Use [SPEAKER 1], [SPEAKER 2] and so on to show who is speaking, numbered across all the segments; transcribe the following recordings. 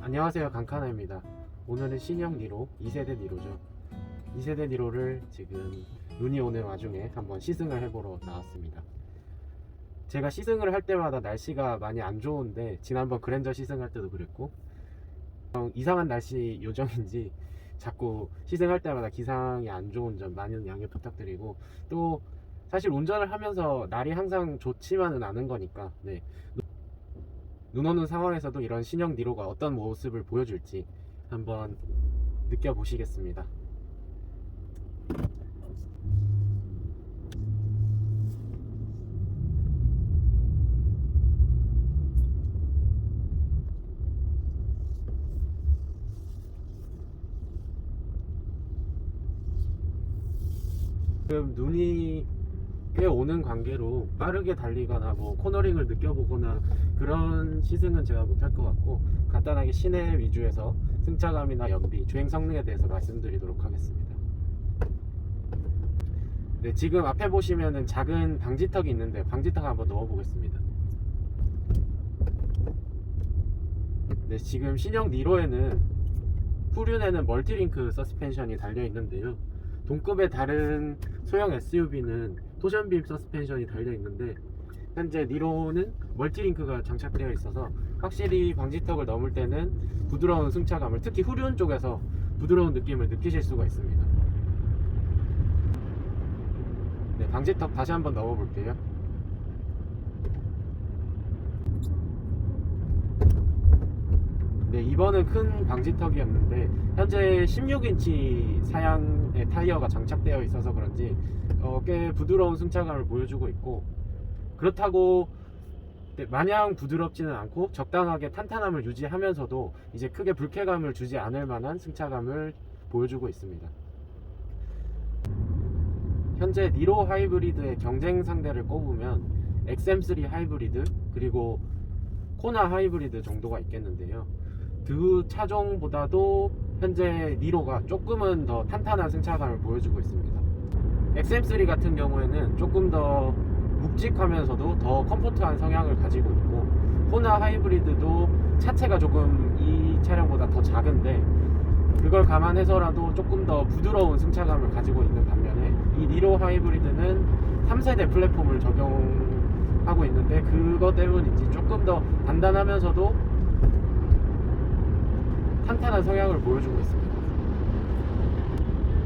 [SPEAKER 1] 안녕하세요, 강카나입니다. 오늘은 신형 니로 2세대 니로죠. 2세대 니로를 지금 눈이 오는 와중에 한번 시승을 해보러 나왔습니다. 제가 시승을 할 때마다 날씨가 많이 안 좋은데 지난번 그랜저 시승할 때도 그랬고 이상한 날씨 요정인지 자꾸 시승할 때마다 기상이 안 좋은 점 많은 양해 부탁드리고, 또 사실 운전을 하면서 날이 항상 좋지만은 않은 거니까 눈 오는 상황에서도 이런 신형 니로가 어떤 모습을 보여줄지 한번 느껴보시겠습니다. 지금 눈이 꽤 오는 관계로 빠르게 달리거나 코너링을 느껴보거나 그런 시승은 제가 못할 것 같고, 간단하게 시내 위주에서 승차감이나 연비, 주행 성능에 대해서 말씀드리도록 하겠습니다. 네, 지금 앞에 보시면은 작은 방지턱이 있는데 방지턱 한번 넣어 보겠습니다. 네, 지금 신형 니로에는 후륜에는 멀티링크 서스펜션이 달려 있는데요, 동급의 다른 소형 SUV는 토션빔 서스펜션이 달려 있는데 현재 니로는 멀티링크가 장착되어 있어서 확실히 방지턱을 넘을 때는 부드러운 승차감을, 특히 후륜 쪽에서 부드러운 느낌을 느끼실 수가 있습니다. 네, 방지턱 다시 한번 넣어 볼게요. 네, 이번은 큰 방지턱이었는데 현재 16인치 사양의 타이어가 장착되어 있어서 그런지 꽤 부드러운 승차감을 보여주고 있고, 그렇다고 마냥 부드럽지는 않고 적당하게 탄탄함을 유지하면서도 이제 크게 불쾌감을 주지 않을 만한 승차감을 보여주고 있습니다. 현재 니로 하이브리드의 경쟁 상대를 꼽으면 XM3 하이브리드 그리고 코나 하이브리드 정도가 있겠는데요, 그 차종보다도 현재 니로가 조금은 더 탄탄한 승차감을 보여주고 있습니다. XM3 같은 경우에는 조금 더 묵직하면서도 더 컴포트한 성향을 가지고 있고, 코나 하이브리드도 차체가 조금 이 차량보다 더 작은데 그걸 감안해서라도 조금 더 부드러운 승차감을 가지고 있는 반면에 이 니로 하이브리드는 3세대 플랫폼을 적용하고 있는데 그것 때문인지 조금 더 단단하면서도 탄탄한 성향을 보여주고 있습니다.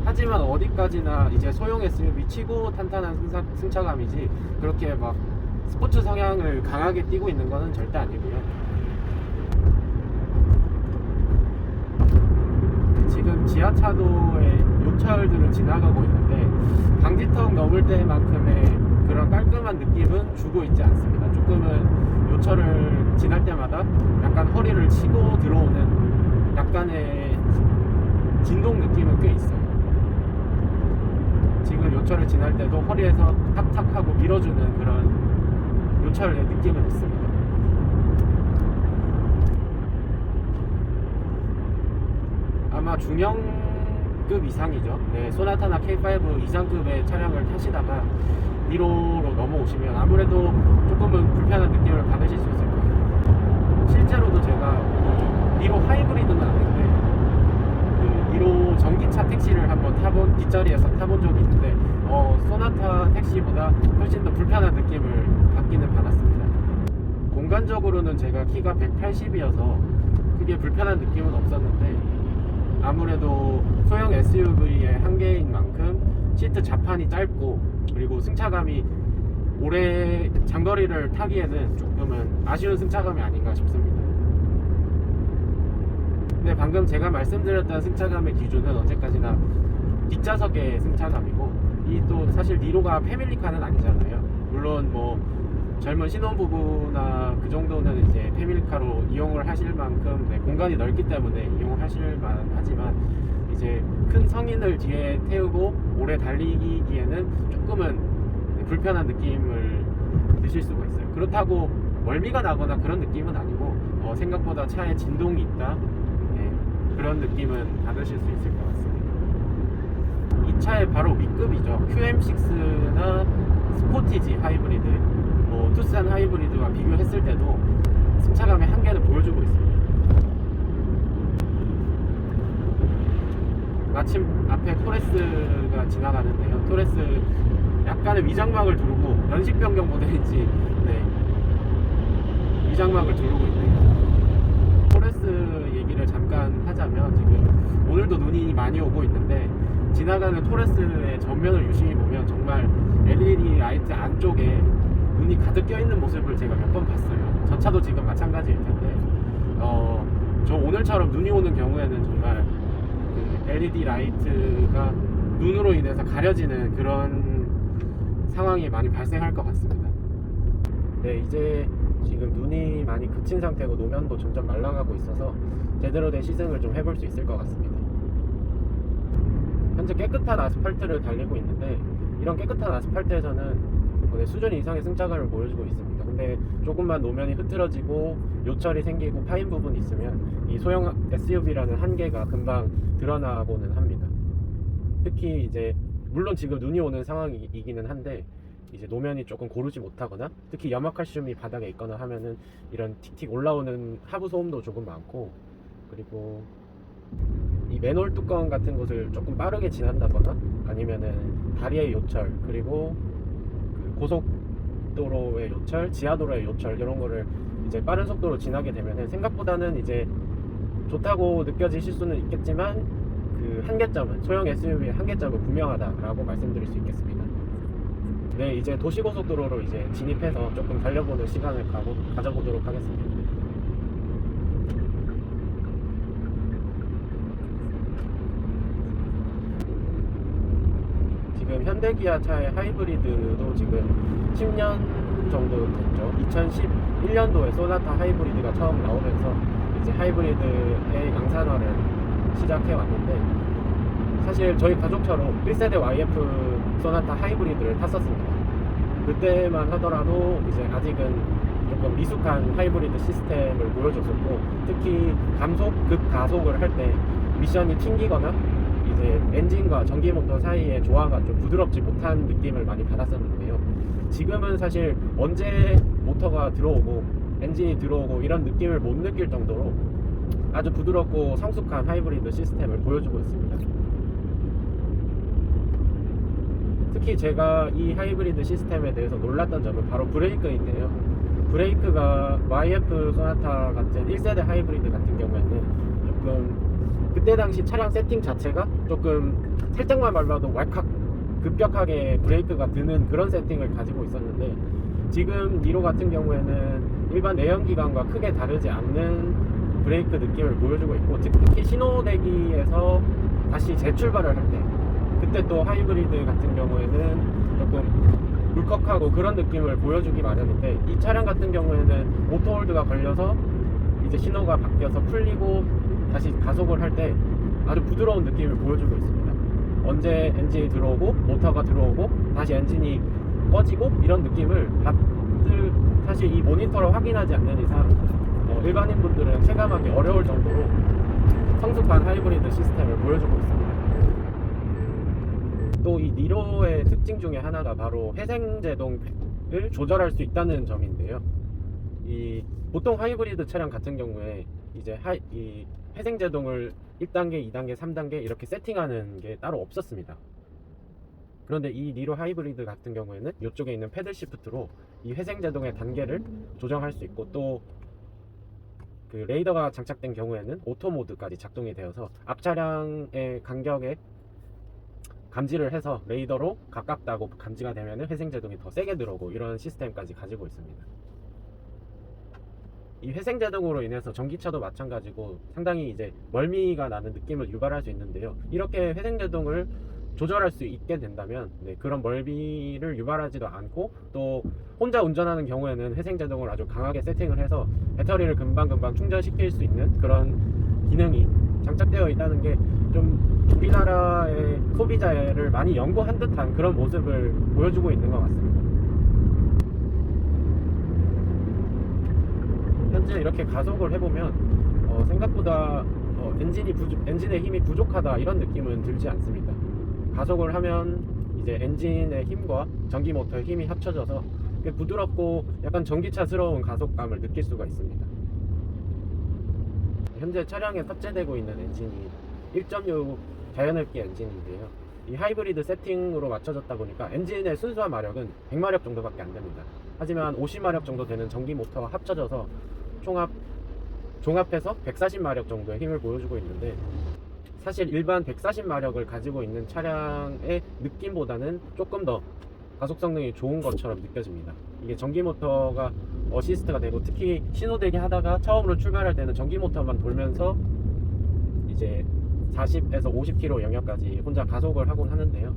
[SPEAKER 1] 하지만 어디까지나 이제 소형 SUV 치고 탄탄한 승차감이지 그렇게 막 스포츠 성향을 강하게 띠고 있는 것은 절대 아니고요. 지금 지하차도에 요철들을 지나가고 있는데 방지턱 넘을 때만큼의 그런 깔끔한 느낌은 주고 있지 않습니다. 조금은 요철을 지날 때마다 약간 허리를 치고 들어오는 약간의 진동 느낌은 꽤 있어요. 지금 요철을 지날 때도 허리에서 탁탁하고 밀어주는 그런 요철의 느낌은 있습니다. 아마 중형급 이상이죠. 네, 소나타나 K5 이상급의 차량을 타시다가 니로로 넘어오시면 아무래도 조금은 불편한 느낌을 받으실 수 있을 거예요. 실제로도 제가 니로 하이브리드는 아닌데 그 니로 전기차 택시를 한번 뒷자리에서 타본 적이 있는데 소나타 택시보다 훨씬 더 불편한 느낌을 받기는 받았습니다. 공간적으로는 제가 키가 180이어서 그게 불편한 느낌은 없었는데, 아무래도 소형 SUV의 한계인 만큼 시트 자판이 짧고 그리고 승차감이 오래 장거리를 타기에는 조금은 아쉬운 승차감이 아닌가 싶습니다. 근데 방금 제가 말씀드렸던 승차감의 기준은 언제까지나 뒷좌석의 승차감이고, 이 또 사실 니로가 패밀리카는 아니잖아요. 물론 젊은 신혼부부나 그 정도는 이제 패밀리카로 이용을 하실 만큼 공간이 넓기 때문에 이용하실 만하지만, 이제 큰 성인을 뒤에 태우고 오래 달리기에는 조금은 불편한 느낌을 드실 수가 있어요. 그렇다고 멀미가 나거나 그런 느낌은 아니고 생각보다 차에 진동이 있다, 그런 느낌은 받으실 수 있을 것 같습니다. 이 차의 바로 윗급이죠. QM6나 스포티지 하이브리드, 투싼 하이브리드와 비교했을 때도 승차감의 한계를 보여주고 있습니다. 마침 앞에 토레스가 지나가는데요. 토레스 약간의 위장막을 두르고 연식 변경 모델인지 위장막을 두르고 있네요. 토레스 얘기를 잠깐 하자면 지금 오늘도 눈이 많이 오고 있는데 지나가는 토레스의 전면을 유심히 보면 정말 LED 라이트 안쪽에 눈이 가득 껴있는 모습을 제가 몇 번 봤어요. 저 차도 지금 마찬가지일 텐데 저 오늘처럼 눈이 오는 경우에는 정말 그 LED 라이트가 눈으로 인해서 가려지는 그런 상황이 많이 발생할 것 같습니다. 네, 이제 지금 눈이 많이 그친 상태고 노면도 점점 말라가고 있어서 제대로 된 시승을 좀 해볼 수 있을 것 같습니다. 현재 깨끗한 아스팔트를 달리고 있는데 이런 깨끗한 아스팔트에서는 수준 이상의 승차감을 보여주고 있습니다. 근데 조금만 노면이 흐트러지고 요철이 생기고 파인 부분이 있으면 이 소형 SUV라는 한계가 금방 드러나고는 합니다. 특히 이제 물론 지금 눈이 오는 상황이기는 한데 이제 노면이 조금 고르지 못하거나 특히 염화칼슘이 바닥에 있거나 하면은 이런 틱틱 올라오는 하부 소음도 조금 많고, 그리고 이 맨홀 뚜껑 같은 곳을 조금 빠르게 지난다거나 아니면은 다리의 요철, 그리고 그 고속도로의 요철, 지하도로의 요철 이런 거를 이제 빠른 속도로 지나게 되면은 생각보다는 이제 좋다고 느껴지실 수는 있겠지만 그 한계점은, 소형 SUV의 한계점은 분명하다라고 말씀드릴 수 있겠습니다. 네, 이제 도시고속도로로 이제 진입해서 조금 달려보는 시간을 가져보도록 하겠습니다. 지금 현대기아차의 하이브리드도 지금 10년 정도 됐죠. 2011년도에 소나타 하이브리드가 처음 나오면서 이제 하이브리드의 양산화를 시작해 왔는데, 사실 저희 가족처럼 1세대 YF 소나타 하이브리드를 탔었습니다. 그때만 하더라도 이제 아직은 조금 미숙한 하이브리드 시스템을 보여줬었고, 특히 급가속을 할 때 미션이 튕기거나 이제 엔진과 전기모터 사이의 조화가 좀 부드럽지 못한 느낌을 많이 받았었는데요. 지금은 사실 언제 모터가 들어오고 엔진이 들어오고 이런 느낌을 못 느낄 정도로 아주 부드럽고 성숙한 하이브리드 시스템을 보여주고 있습니다. 특히 제가 이 하이브리드 시스템에 대해서 놀랐던 점은 바로 브레이크인데요. 브레이크가 YF 소나타 같은 1세대 하이브리드 같은 경우에는 조금 그때 당시 차량 세팅 자체가 조금 살짝만 밟아도 왈칵 급격하게 브레이크가 드는 그런 세팅을 가지고 있었는데, 지금 니로 같은 경우에는 일반 내연기관과 크게 다르지 않는 브레이크 느낌을 보여주고 있고, 특히 신호대기에서 다시 재출발을 할 때 그때 또 하이브리드 같은 경우에는 조금 울컥하고 그런 느낌을 보여주기 마련인데, 이 차량 같은 경우에는 오토홀드가 걸려서 이제 신호가 바뀌어서 풀리고 다시 가속을 할 때 아주 부드러운 느낌을 보여주고 있습니다. 언제 엔진이 들어오고 모터가 들어오고 다시 엔진이 꺼지고 이런 느낌을 다들 사실 이 모니터로 확인하지 않는 이상 일반인분들은 체감하기 어려울 정도로 성숙한 하이브리드 시스템을 보여주고 있습니다. 또 이 니로의 특징 중에 하나가 바로 회생제동을 조절할 수 있다는 점인데요. 이 보통 하이브리드 차량 같은 경우에 이제 이 회생제동을 1단계, 2단계, 3단계 이렇게 세팅하는 게 따로 없었습니다. 그런데 이 니로 하이브리드 같은 경우에는 이쪽에 있는 패들 시프트로 이 회생제동의 단계를 조정할 수 있고, 또 그 레이더가 장착된 경우에는 오토 모드까지 작동이 되어서 앞 차량의 간격에 감지를 해서 레이더로 가깝다고 감지가 되면 회생제동이 더 세게 들어오고 이런 시스템까지 가지고 있습니다. 이 회생제동으로 인해서 전기차도 마찬가지고 상당히 이제 멀미가 나는 느낌을 유발할 수 있는데요. 이렇게 회생제동을 조절할 수 있게 된다면 그런 멀미를 유발하지도 않고, 또 혼자 운전하는 경우에는 회생제동을 아주 강하게 세팅을 해서 배터리를 금방금방 충전시킬 수 있는 그런 기능이 장착되어 있다는 게 좀 우리나라의 소비자를 많이 연구한 듯한 그런 모습을 보여주고 있는 것 같습니다. 현재 이렇게 가속을 해보면 생각보다 엔진의 힘이 부족하다 이런 느낌은 들지 않습니다. 가속을 하면 이제 엔진의 힘과 전기 모터의 힘이 합쳐져서 부드럽고 약간 전기차스러운 가속감을 느낄 수가 있습니다. 현재 차량에 탑재되고 있는 엔진이 1.6 자연흡기 엔진인데요. 이 하이브리드 세팅으로 맞춰졌다 보니까 엔진의 순수한 마력은 100마력 정도밖에 안 됩니다. 하지만 50마력 정도 되는 전기 모터와 합쳐져서 종합해서 140마력 정도의 힘을 보여주고 있는데, 사실 일반 140마력을 가지고 있는 차량의 느낌보다는 조금 더 가속 성능이 좋은 것처럼 느껴집니다. 이게 전기 모터가 어시스트가 되고, 특히 신호대기 하다가 처음으로 출발할 때는 전기 모터만 돌면서 이제 40에서 50km 영역까지 혼자 가속을 하곤 하는데요.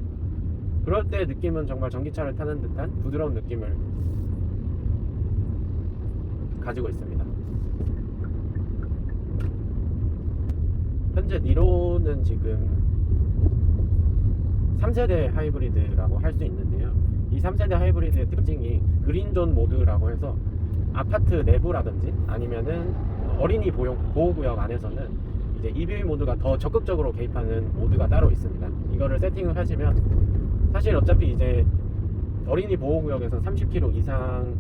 [SPEAKER 1] 그럴 때 느낌은 정말 전기차를 타는 듯한 부드러운 느낌을 가지고 있습니다. 현재 니로는 지금 3세대 하이브리드라고 할 수 있는데요. 이 3세대 하이브리드의 특징이 그린존 모드라고 해서 아파트 내부라든지 아니면은 어린이 보호구역 안에서는 이제 EV 모드가 더 적극적으로 개입하는 모드가 따로 있습니다. 이거를 세팅을 하시면 사실 어차피 이제 어린이 보호구역에서 30km 이상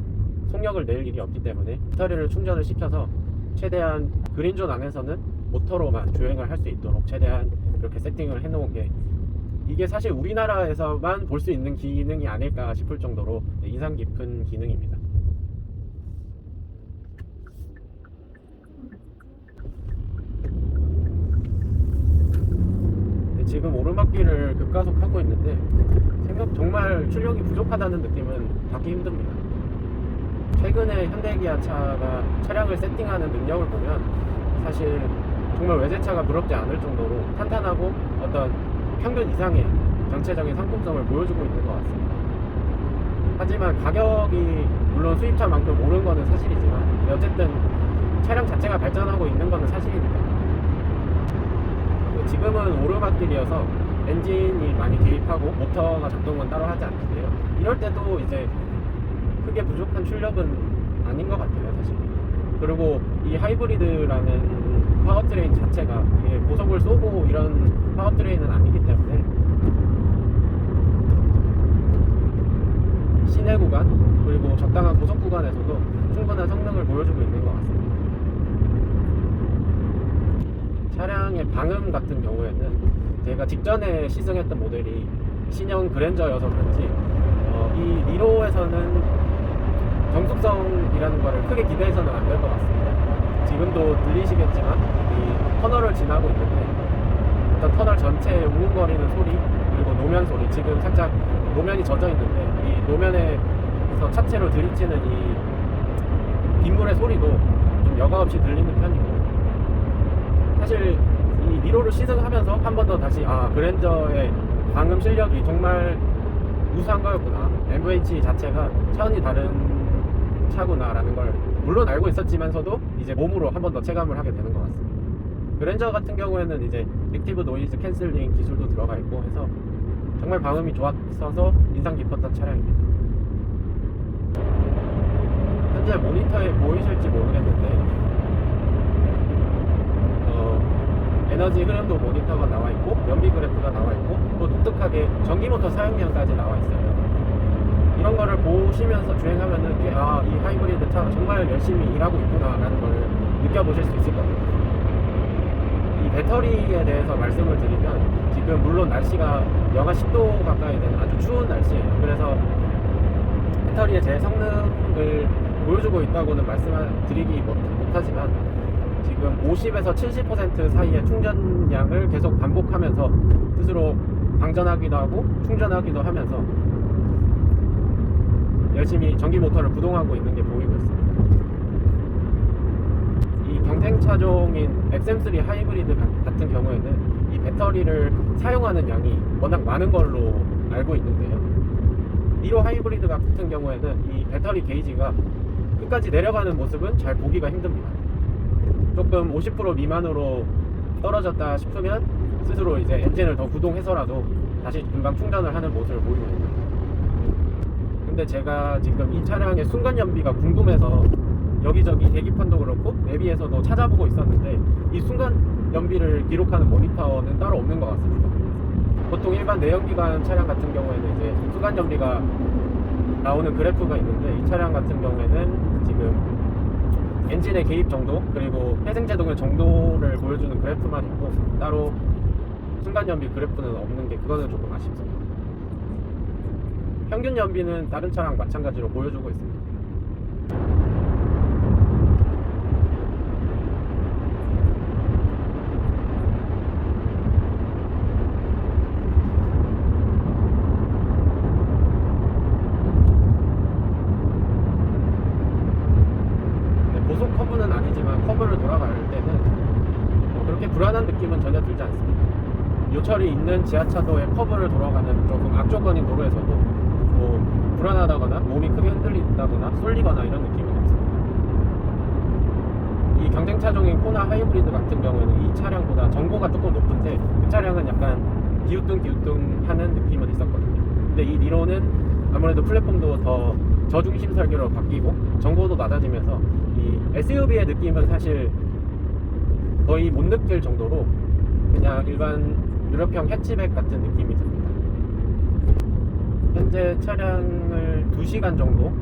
[SPEAKER 1] 속력을 낼 일이 없기 때문에 배터리를 충전을 시켜서 최대한 그린존 안에서는 모터로만 주행을 할 수 있도록 최대한 그렇게 세팅을 해놓은 게, 이게 사실 우리나라에서만 볼 수 있는 기능이 아닐까 싶을 정도로 인상 깊은 기능입니다. 지금 오르막길을 급가속하고 있는데 정말 출력이 부족하다는 느낌은 받기 힘듭니다. 최근에 현대기아 차가 차량을 세팅하는 능력을 보면 사실 정말 외제차가 부럽지 않을 정도로 탄탄하고 어떤 평균 이상의 전체적인 상품성을 보여주고 있는 것 같습니다. 하지만 가격이 물론 수입차만큼 오른 거는 사실이지만 어쨌든 차량 자체가 발전하고 있는 거는 사실이니까. 지금은 오르막길이어서 엔진이 많이 개입하고 모터가 작동은 따로 하지 않는데요. 이럴 때도 이제 크게 부족한 출력은 아닌 것 같아요, 사실. 그리고 이 하이브리드라는 파워트레인 자체가 고속을 쏘고 이런 파워트레인은 아니기 때문에 시내 구간 그리고 적당한 고속 구간에서도 충분한 성능을 보여주고 있는 것 같습니다. 차량의 방음 같은 경우에는 제가 직전에 시승했던 모델이 신형 그랜저여서 그런지 이 니로에서는 정숙성이라는 거를 크게 기대해서는 안 될 것 같습니다. 지금도 들리시겠지만 이 터널을 지나고 있는데 어떤 터널 전체에 웅웅거리는 소리, 그리고 노면 소리, 지금 살짝 노면이 젖어 있는데 이 노면에서 차체로 들이치는 이 빗물의 소리도 좀 여과 없이 들리는 편이고, 사실 이 니로를 시승하면서 한 번 더 다시 그랜저의 방음 실력이 정말 우수한 거였구나, MVH 자체가 차원이 다른 차구나 라는 걸 물론 알고 있었지만서도 이제 몸으로 한 번 더 체감을 하게 되는 것 같습니다. 그랜저 같은 경우에는 이제 액티브 노이즈 캔슬링 기술도 들어가 있고 해서 정말 방음이 좋았어서 인상 깊었던 차량입니다. 현재 모니터에 보이실지 모르겠는데 에너지 흐름도 모니터가 나와 있고 연비 그래프가 나와 있고 또 독특하게 전기모터 사용량까지 나와 있어요. 이런 거를 보시면서 주행하면은 이 하이브리드 차 정말 열심히 일하고 있구나 라는 걸 느껴보실 수 있을 겁니다. 이 배터리에 대해서 말씀을 드리면 지금 물론 날씨가 영하 10도 가까이 되는 아주 추운 날씨예요. 그래서 배터리의 제 성능을 보여주고 있다고는 말씀드리기 못하지만 지금 50에서 70% 사이의 충전량을 계속 반복하면서 스스로 방전하기도 하고 충전하기도 하면서 열심히 전기 모터를 구동하고 있는 게 보이고 있습니다. 이 경쟁차종인 XM3 하이브리드 같은 경우에는 이 배터리를 사용하는 양이 워낙 많은 걸로 알고 있는데요. 니로 하이브리드 같은 경우에는 이 배터리 게이지가 끝까지 내려가는 모습은 잘 보기가 힘듭니다. 조금 50% 미만으로 떨어졌다 싶으면 스스로 이제 엔진을 더 구동해서라도 다시 금방 충전을 하는 모습을 보이고 있습니다. 근데 제가 지금 이 차량의 순간 연비가 궁금해서 여기저기 계기판도 그렇고 내비에서도 찾아보고 있었는데 이 순간 연비를 기록하는 모니터는 따로 없는 것 같습니다. 보통 일반 내연기관 차량 같은 경우에는 이제 순간 연비가 나오는 그래프가 있는데 이 차량 같은 경우에는 지금 엔진의 개입 정도 그리고 회생제동의 정도를 보여주는 그래프만 있고 따로 순간 연비 그래프는 없는 게 그거는 조금 아쉽습니다. 평균 연비는 다른 차랑 마찬가지로 보여주고 있습니다. 고속 커브는 아니지만 커브를 돌아갈 때는 그렇게 불안한 느낌은 전혀 들지 않습니다. 요철이 있는 지하차도의 커브를 돌아가는 조금 악조건인 도로에서도 뭐 불안하다거나 몸이 크게 흔들린다거나 쏠리거나 이런 느낌은 없습니다. 이 경쟁차종인 코나 하이브리드 같은 경우에는 이 차량보다 전고가 조금 높은데 그 차량은 약간 기우뚱기우뚱 하는 느낌은 있었거든요. 근데 이 니로는 아무래도 플랫폼도 더 저중심 설계로 바뀌고 전고도 낮아지면서 이 SUV의 느낌은 사실 거의 못 느낄 정도로 그냥 일반 유럽형 해치백 같은 느낌이 듭니다. 현재 차량을 2시간 정도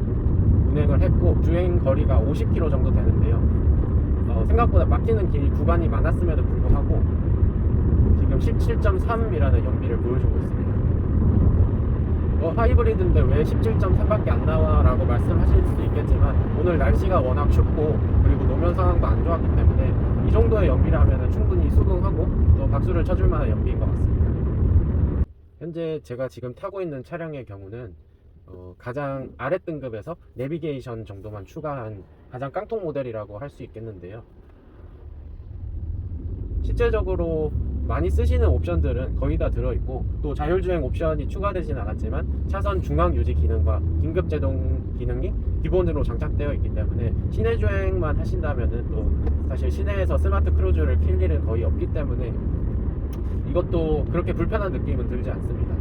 [SPEAKER 1] 운행을 했고 주행 거리가 50km 정도 되는데요. 생각보다 막히는 길 구간이 많았음에도 불구하고 지금 17.3이라는 연비를 보여주고 있습니다. 하이브리드인데 왜 17.3밖에 안 나와? 라고 말씀하실 수도 있겠지만 오늘 날씨가 워낙 춥고 그리고 노면 상황도 안 좋았기 때문에 이 정도의 연비라면 충분히 수긍하고 또 박수를 쳐줄 만한 연비인 것 같습니다. 현재 제가 지금 타고 있는 차량의 경우는 가장 아래 등급에서 내비게이션 정도만 추가한 가장 깡통 모델이라고 할 수 있겠는데요. 실제적으로 많이 쓰시는 옵션들은 거의 다 들어있고 또 자율주행 옵션이 추가되진 않았지만 차선 중앙 유지 기능과 긴급 제동 기능이 기본으로 장착되어 있기 때문에 시내 주행만 하신다면은 또 사실 시내에서 스마트 크루즈를 킬 일은 거의 없기 때문에 이것도 그렇게 불편한 느낌은 들지 않습니다.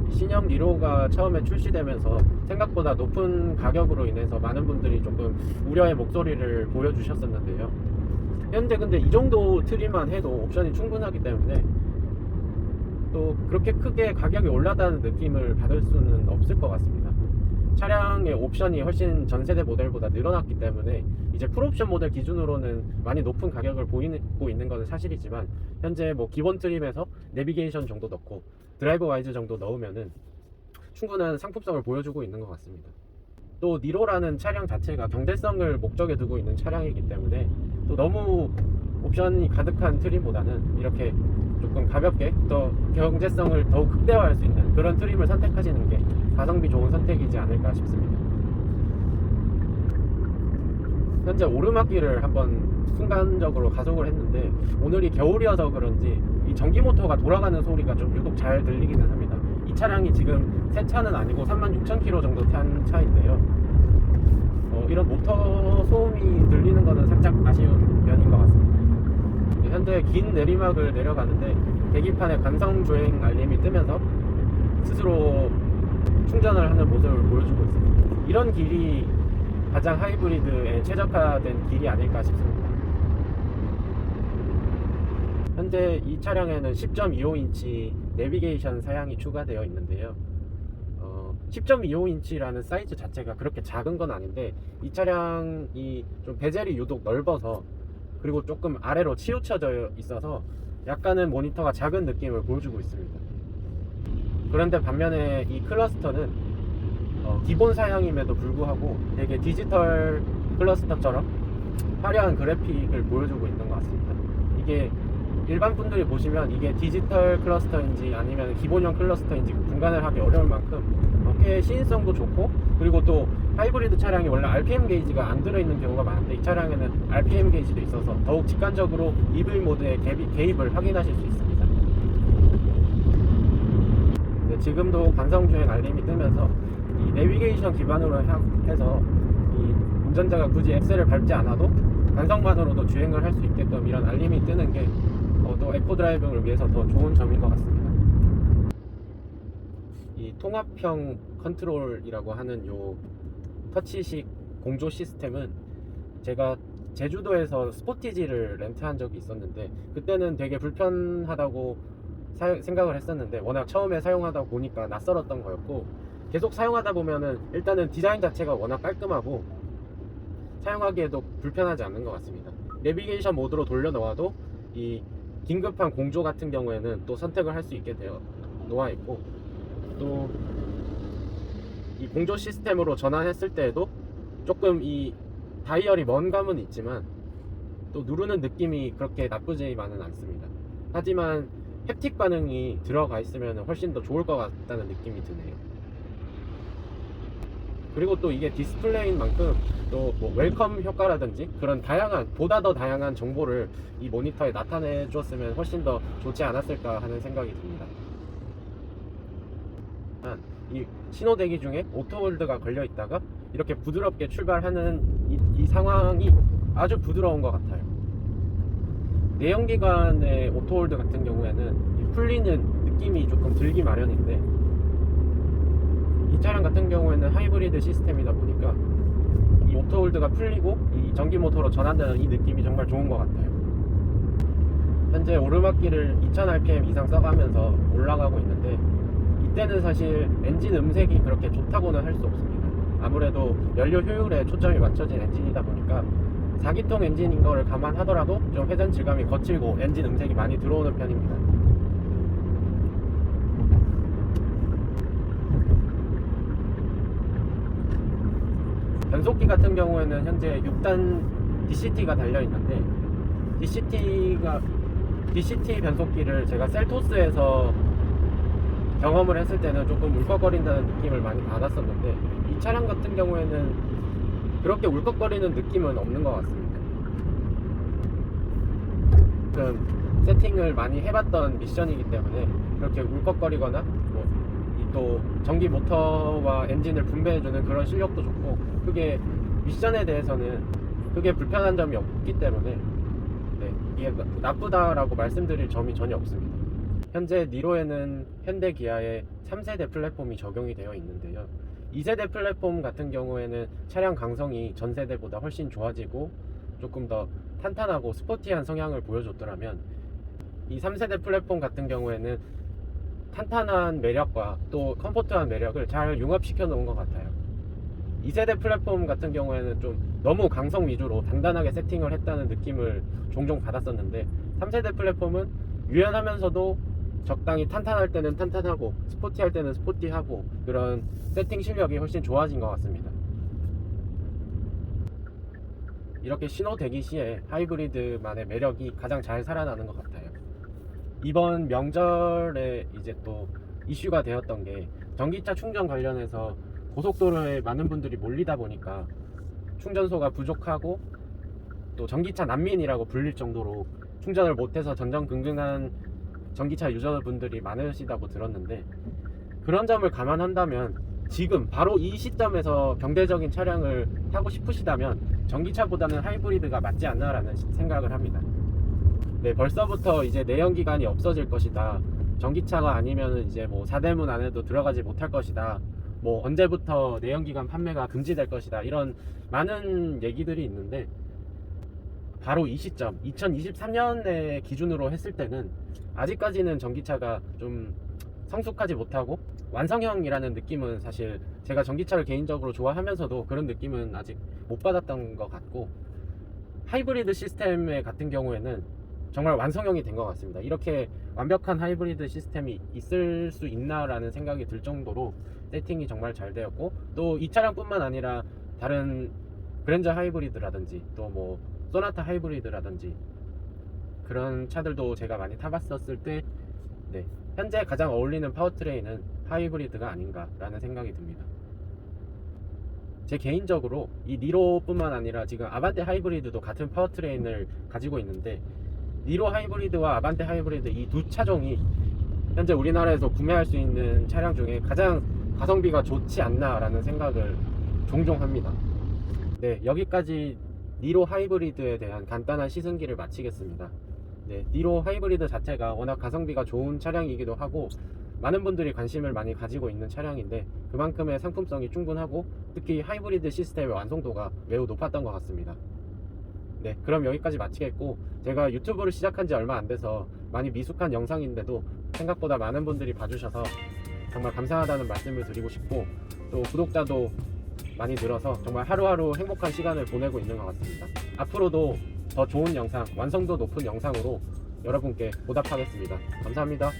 [SPEAKER 1] 신형 니로가 처음에 출시되면서 생각보다 높은 가격으로 인해서 많은 분들이 조금 우려의 목소리를 보여주셨었는데요. 현재 근데 이 정도 트리만 해도 옵션이 충분하기 때문에 또 그렇게 크게 가격이 올라다는 느낌을 받을 수는 없을 것 같습니다. 차량의 옵션이 훨씬 전세대 모델보다 늘어났기 때문에 이제 풀옵션 모델 기준으로는 많이 높은 가격을 보이고 있는 것은 사실이지만 현재 뭐 기본 트림에서 내비게이션 정도 넣고 드라이브 와이즈 정도 넣으면은 충분한 상품성을 보여주고 있는 것 같습니다. 또 니로라는 차량 자체가 경제성을 목적에 두고 있는 차량이기 때문에 또 너무 옵션이 가득한 트림보다는 이렇게 조금 가볍게 더 경제성을 더욱 극대화할 수 있는 그런 트림을 선택하시는 게 가성비 좋은 선택이지 않을까 싶습니다. 현재 오르막길을 한번 순간적으로 가속을 했는데 오늘이 겨울이어서 그런지 이 전기 모터가 돌아가는 소리가 좀 유독 잘 들리기는 합니다. 이 차량이 지금 새 차는 아니고 36,000km 정도 탄 차인데요. 이런 모터 소음이 들리는 거는 살짝 아쉬운 면인 것 같습니다. 현재 긴 내리막을 내려가는데 계기판에 관성 주행 알림이 뜨면서 스스로 충전을 하는 모습을 보여주고 있습니다. 이런 길이 가장 하이브리드에 최적화된 길이 아닐까 싶습니다. 현재 이 차량에는 10.25인치 내비게이션 사양이 추가되어 있는데요. 10.25인치라는 사이즈 자체가 그렇게 작은 건 아닌데 이 차량이 좀 베젤이 유독 넓어서 그리고 조금 아래로 치우쳐져 있어서 약간은 모니터가 작은 느낌을 보여주고 있습니다. 그런데 반면에 이 클러스터는 기본 사양임에도 불구하고 되게 디지털 클러스터처럼 화려한 그래픽을 보여주고 있는 것 같습니다. 이게 일반 분들이 보시면 이게 디지털 클러스터인지 아니면 기본형 클러스터인지 분간을 하기 어려울 만큼 꽤 시인성도 좋고 그리고 또 하이브리드 차량이 원래 RPM 게이지가 안 들어있는 경우가 많은데 이 차량에는 RPM 게이지도 있어서 더욱 직관적으로 EV 모드의 개입을 확인하실 수 있습니다. 네, 지금도 관성주행 알림이 뜨면서 이 내비게이션 기반으로 해서 이 운전자가 굳이 엑셀을 밟지 않아도 관성만으로도 주행을 할 수 있게끔 이런 알림이 뜨는 게 또 에코 드라이빙을 위해서 더 좋은 점인 것 같습니다. 이 통합형 컨트롤이라고 하는 요 터치식 공조 시스템은 제가 제주도에서 스포티지를 렌트한 적이 있었는데 그때는 되게 불편하다고 생각을 했었는데 워낙 처음에 사용하다 보니까 낯설었던 거였고 계속 사용하다 보면은 일단은 디자인 자체가 워낙 깔끔하고 사용하기에도 불편하지 않는 것 같습니다. 내비게이션 모드로 돌려 놓아도 이 긴급한 공조 같은 경우에는 또 선택을 할 수 있게 되어 놓아 있고, 또 이 공조 시스템으로 전환했을 때에도 조금 이 다이얼이 먼 감은 있지만 또 누르는 느낌이 그렇게 나쁘지만은 않습니다. 하지만 햅틱 반응이 들어가 있으면 훨씬 더 좋을 것 같다는 느낌이 드네요. 그리고 또 이게 디스플레이인 만큼 또 뭐 웰컴 효과라든지 그런 다양한, 보다 더 다양한 정보를 이 모니터에 나타내 줬으면 훨씬 더 좋지 않았을까 하는 생각이 듭니다. 이 신호 대기 중에 오토홀드가 걸려 있다가 이렇게 부드럽게 출발하는 이 상황이 아주 부드러운 것 같아요. 내연기관의 오토홀드 같은 경우에는 이 풀리는 느낌이 조금 들기 마련인데, 이 차량 같은 경우에는 하이브리드 시스템이다 보니까 이 오토홀드가 풀리고 이 전기 모터로 전환되는 이 느낌이 정말 좋은 것 같아요. 현재 오르막길을 2000rpm 이상 써가면서 올라가고 있는데, 이때는 사실 엔진 음색이 그렇게 좋다고는 할 수 없습니다. 아무래도 연료 효율에 초점이 맞춰진 엔진이다 보니까 4기통 엔진인 거를 감안하더라도 좀 회전 질감이 거칠고 엔진 음색이 많이 들어오는 편입니다. 변속기 같은 경우에는 현재 6단 DCT가 달려있는데, DCT 변속기를 제가 셀토스에서 경험을 했을 때는 조금 울컥거린다는 느낌을 많이 받았었는데, 이 차량 같은 경우에는 그렇게 울컥거리는 느낌은 없는 것 같습니다. 세팅을 많이 해봤던 미션이기 때문에 그렇게 울컥거리거나 또 전기 모터와 엔진을 분배해주는 그런 실력도 좋고, 크게 미션에 대해서는 크게 불편한 점이 없기 때문에 이게 나쁘다라고 말씀드릴 점이 전혀 없습니다. 현재 니로에는 현대 기아의 3세대 플랫폼이 적용이 되어 있는데요, 2세대 플랫폼 같은 경우에는 차량 강성이 전세대보다 훨씬 좋아지고 조금 더 탄탄하고 스포티한 성향을 보여줬더라면, 이 3세대 플랫폼 같은 경우에는 탄탄한 매력과 또 컴포트한 매력을 잘 융합시켜 놓은 것 같아요. 2세대 플랫폼 같은 경우에는 좀 너무 강성 위주로 단단하게 세팅을 했다는 느낌을 종종 받았었는데, 3세대 플랫폼은 유연하면서도 적당히 탄탄할 때는 탄탄하고 스포티할 때는 스포티하고, 그런 세팅 실력이 훨씬 좋아진 것 같습니다. 이렇게 신호 대기 시에 하이브리드만의 매력이 가장 잘 살아나는 것 같아요. 이번 명절에 이제 또 이슈가 되었던 게, 전기차 충전 관련해서 고속도로에 많은 분들이 몰리다 보니까 충전소가 부족하고 또 전기차 난민이라고 불릴 정도로 충전을 못해서 전전긍긍한 전기차 유저분들이 많으시다고 들었는데, 그런 점을 감안한다면 지금 바로 이 시점에서 경제적인 차량을 타고 싶으시다면 전기차보다는 하이브리드가 맞지 않나라는 생각을 합니다. 벌써부터 이제 내연기관이 없어질 것이다, 전기차가 아니면 이제 뭐 4대문 안에도 들어가지 못할 것이다, 뭐 언제부터 내연기관 판매가 금지될 것이다, 이런 많은 얘기들이 있는데, 바로 이 시점 2023년의 기준으로 했을 때는 아직까지는 전기차가 좀 성숙하지 못하고 완성형이라는 느낌은, 사실 제가 전기차를 개인적으로 좋아하면서도 그런 느낌은 아직 못 받았던 것 같고, 하이브리드 시스템 같은 경우에는 정말 완성형이 된 것 같습니다. 이렇게 완벽한 하이브리드 시스템이 있을 수 있나라는 생각이 들 정도로 세팅이 정말 잘 되었고, 또 이 차량뿐만 아니라 다른 그랜저 하이브리드라든지 또 뭐 소나타 하이브리드라든지 그런 차들도 제가 많이 타봤었을 때 현재 가장 어울리는 파워트레인은 하이브리드가 아닌가라는 생각이 듭니다. 제 개인적으로 이 니로뿐만 아니라 지금 아반떼 하이브리드도 같은 파워트레인을 가지고 있는데, 니로 하이브리드와 아반떼 하이브리드 이 두 차종이 현재 우리나라에서 구매할 수 있는 차량 중에 가장 가성비가 좋지 않나라는 생각을 종종 합니다. 여기까지 니로 하이브리드에 대한 간단한 시승기를 마치겠습니다. 니로 하이브리드 자체가 워낙 가성비가 좋은 차량이기도 하고 많은 분들이 관심을 많이 가지고 있는 차량인데, 그만큼의 상품성이 충분하고 특히 하이브리드 시스템의 완성도가 매우 높았던 것 같습니다. 그럼 여기까지 마치겠고, 제가 유튜브를 시작한 지 얼마 안 돼서 많이 미숙한 영상인데도 생각보다 많은 분들이 봐주셔서 정말 감사하다는 말씀을 드리고 싶고, 또 구독자도 많이 늘어서 정말 하루하루 행복한 시간을 보내고 있는 것 같습니다. 앞으로도 더 좋은 영상, 완성도 높은 영상으로 여러분께 보답하겠습니다. 감사합니다.